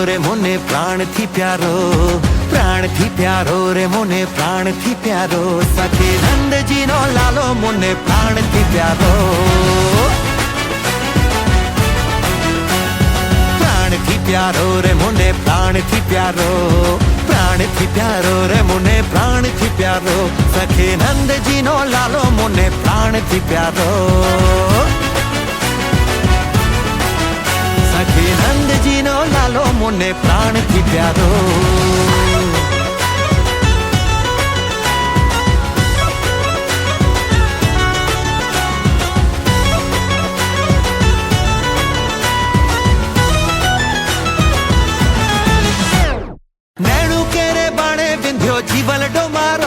रे मोने प्राण थी प्यारो, प्राण थी प्यारो रे मोने प्राण थी प्यारो। सखे नंद जी नो लालो मोने प्राण थी प्यारो, प्राण थी प्यारो रे मोने प्राण थी प्यारो, प्राण थी प्यारो रे मोने प्राण थी प्यारो। सखे नंद जी नो लालो मोने प्राण थी प्यारो, सखे नंद जी नो लालो मोने प्राण थी प्यारो। नैणु केरे बाणे विंध्यो जीवल डो मारो,